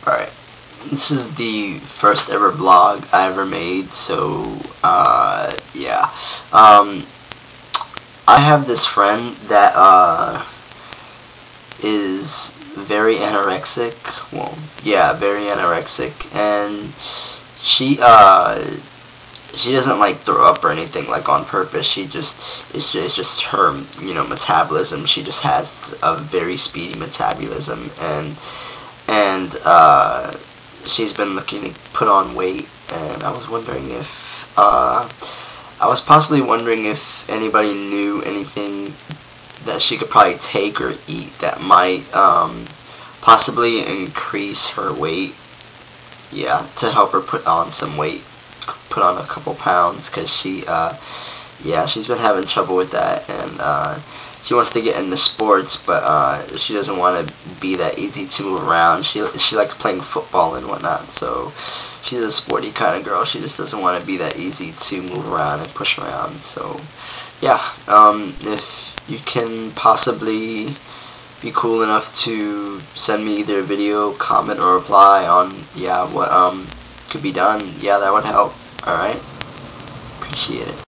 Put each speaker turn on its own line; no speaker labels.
Alright, this is the first ever vlog I ever made, so, yeah. I have this friend that, is very anorexic, well, yeah, very anorexic, and she doesn't, like, throw up or anything, like, on purpose. It's just her, metabolism. She just has a very speedy metabolism, and she's been looking to put on weight, and I was possibly wondering if anybody knew anything that she could probably take or eat that might, possibly increase her weight, yeah, to help her put on some weight, put on a couple pounds, because yeah, she's been having trouble with that, and, she wants to get into sports, but she doesn't want to be that easy to move around. She likes playing football and whatnot, so she's a sporty kind of girl. She just doesn't want to be that easy to move around and push around. So yeah, if you can possibly be cool enough to send me either a video, comment, or reply on what could be done, yeah, that would help. Alright, appreciate it.